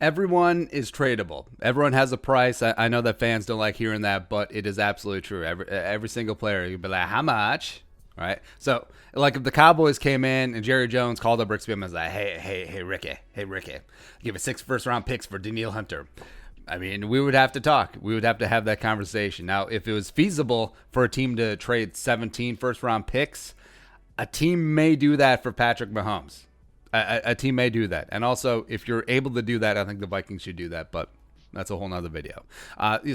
Everyone is tradable. Everyone has a price. I know that fans don't like hearing that, but it is absolutely true. Every single player, you'd be like, how much? Right? So, like if the Cowboys came in and Jerry Jones called up Rick Spielman and was like, hey, Ricky, give us 6 first-round picks for Danielle Hunter. I mean, we would have to talk. We would have to have that conversation. Now, if it was feasible for a team to trade 17 first-round picks, a team may do that for Patrick Mahomes. A team may do that. And also, if you're able to do that, I think the Vikings should do that. But that's a whole nother video.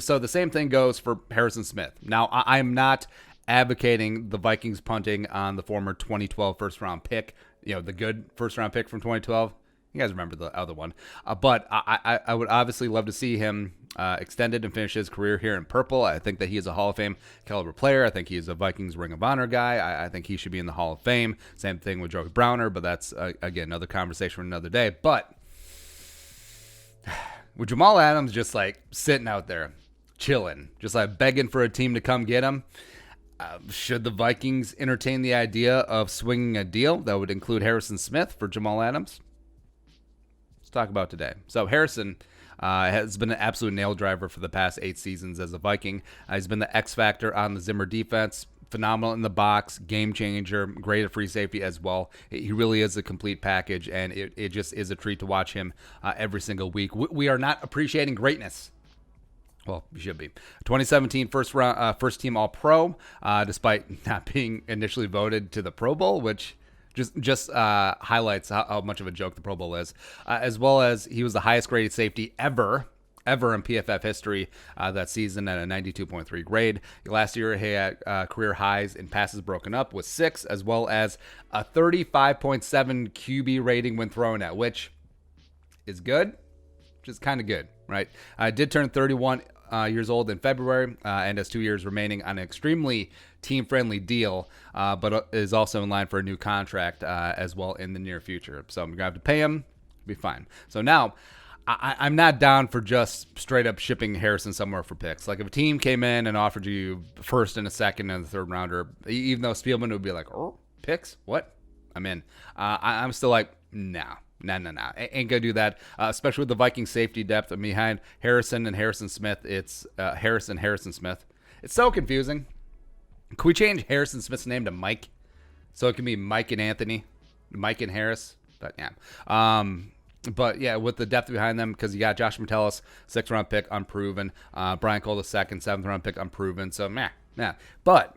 So the same thing goes for Harrison Smith. Now, I'm not advocating the Vikings punting on the former 2012 first-round pick, the good first-round pick from 2012. You guys remember the other one. But I would obviously love to see him extended and finish his career here in purple. I think that he is a Hall of Fame caliber player. I think he is a Vikings Ring of Honor guy. I think he should be in the Hall of Fame. Same thing with Joey Browner, but that's, again, another conversation for another day. But with Jamal Adams just like sitting out there, chilling, just like begging for a team to come get him, should the Vikings entertain the idea of swinging a deal that would include Harrison Smith for Jamal Adams? Let's talk about today. So Harrison has been an absolute nail driver for the past 8 seasons as a Viking. He's been the X factor on the Zimmer defense. Phenomenal in the box, game changer, great at free safety as well. He really is a complete package, and it just is a treat to watch him every single week. We are not appreciating greatness. Well, you should be. 2017 first team All-Pro, despite not being initially voted to the Pro Bowl, which just highlights how much of a joke the Pro Bowl is, as well as he was the highest graded safety ever in PFF history that season at a 92.3 grade. Last year, he had career highs in passes broken up with 6, as well as a 35.7 QB rating when thrown at, which is good, which is kind of good, right? Did turn 31 years old in February and has 2 years remaining on an extremely team-friendly deal, but is also in line for a new contract as well in the near future. So I'm going to have to pay him. Be fine. So now, I'm not down for just straight up shipping Harrison somewhere for picks. Like if a team came in and offered you first and a second and a third rounder, even though Spielman would be like, oh, picks? What? I'm in. I'm still like, no. Ain't gonna do that, especially with the Viking safety depth behind Harrison and Harrison Smith. It's Harrison Smith. It's so confusing. Can we change Harrison Smith's name to Mike so it can be Mike and Anthony, Mike and Harris? But yeah, with the depth behind them, because you got Josh Metellus, 6th-round pick, unproven. Brian Cole, the 2nd, 7th-round pick, unproven. So, But,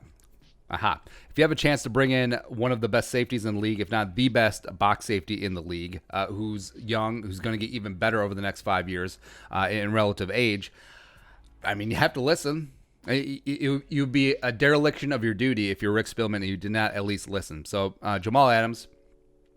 if you have a chance to bring in one of the best safeties in the league, if not the best box safety in the league, who's young, who's going to get even better over the next 5 years in relative age, I mean, you have to listen. You'd be a dereliction of your duty if you're Rick Spielman and you did not at least listen. So, Jamal Adams,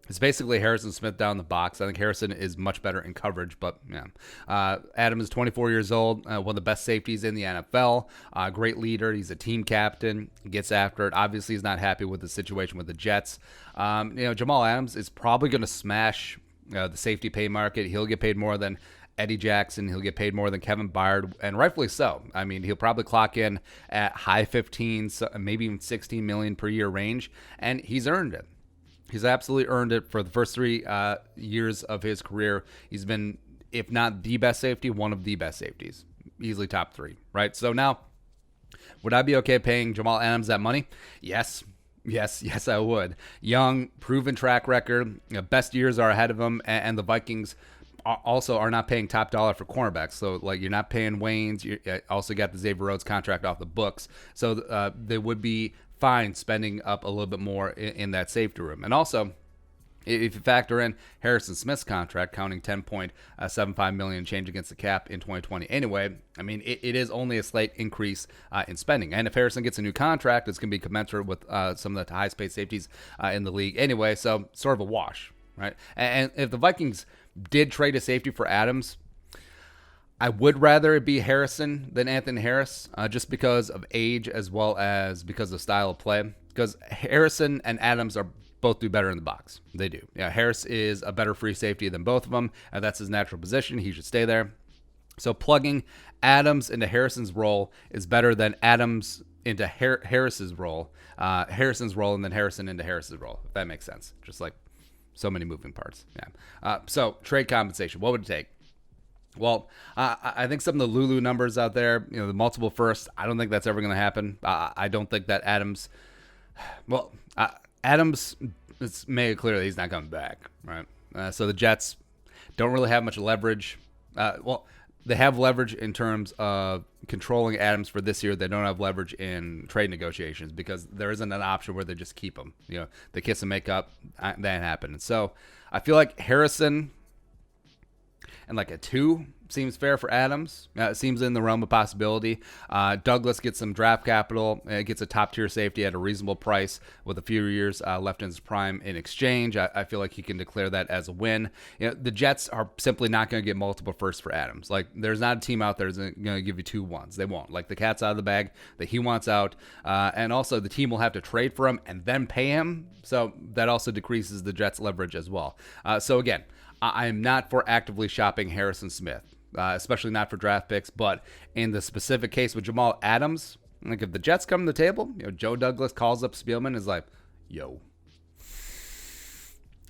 it's basically Harrison Smith down the box. I think Harrison is much better in coverage, but yeah. Adams is 24 years old, one of the best safeties in the NFL. Great leader. He's a team captain. He gets after it. Obviously, he's not happy with the situation with the Jets. Jamal Adams is probably going to smash the safety pay market. He'll get paid more than Eddie Jackson. He'll get paid more than Kevin Byard, and rightfully so. I mean, he'll probably clock in at high 15s, maybe even 16 million per year range, and he's earned it. He's absolutely earned it for the first 3 years of his career. He's been, if not the best safety, one of the best safeties. Easily top 3, right? So now, would I be okay paying Jamal Adams that money? Yes, I would. Young, proven track record. Best years are ahead of him, and the Vikings also are not paying top dollar for cornerbacks. So, like, you're not paying Waynes. You also got the Xavier Rhodes contract off the books. So they would be fine spending up a little bit more in that safety room. And also, if you factor in Harrison Smith's contract, counting $10.75 million change against the cap in 2020 anyway, I mean, it is only a slight increase in spending. And if Harrison gets a new contract, it's going to be commensurate with some of the highest paid safeties in the league anyway. So sort of a wash, right? And if the Vikings did trade a safety for Adams, I would rather it be Harrison than Anthony Harris, just because of age as well as because of style of play. Because Harrison and Adams are both do better in the box. They do. Yeah, Harris is a better free safety than both of them, and that's his natural position. He should stay there. So plugging Adams into Harrison's role is better than Adams into Harrison's role, and then Harrison into Harris's role, if that makes sense. Just like so many moving parts. Yeah. So trade compensation, what would it take? Well, I think some of the Lulu numbers out there, the multiple firsts, I don't think that's ever going to happen. I don't think that Adams, well, Adams, it's made it clear that he's not coming back, right? So the Jets don't really have much leverage. Well, they have leverage in terms of controlling Adams for this year. They don't have leverage in trade negotiations because there isn't an option where they just keep him. They kiss and make up. That ain't happening. So I feel like Harrison and like a 2 seems fair for Adams. It seems in the realm of possibility. Douglas gets some draft capital, gets a top tier safety at a reasonable price with a few years left in his prime in exchange. I feel like he can declare that as a win. The Jets are simply not going to get multiple firsts for Adams. Like, there's not a team out there that's going to give you 2 ones. They won't. Like, the cat's out of the bag that he wants out. And also, the team will have to trade for him and then pay him. So that also decreases the Jets' leverage as well. So again, I am not for actively shopping Harrison Smith, especially not for draft picks. But in the specific case with Jamal Adams, like if the Jets come to the table, Joe Douglas calls up Spielman, is like, yo,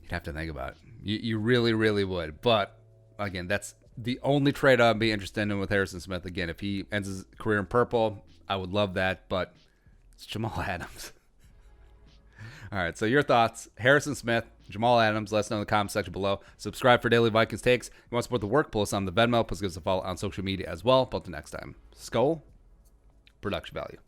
you'd have to think about it. You really, really would. But again, that's the only trade I'd be interested in with Harrison Smith. Again, if he ends his career in purple, I would love that. But it's Jamal Adams. All right, so your thoughts, Harrison Smith, Jamal Adams, let us know in the comment section below. Subscribe for daily Vikings takes. If you want to support the work, pull us on the Venmo. Please give us a follow on social media as well. But until next time, Skull, production value.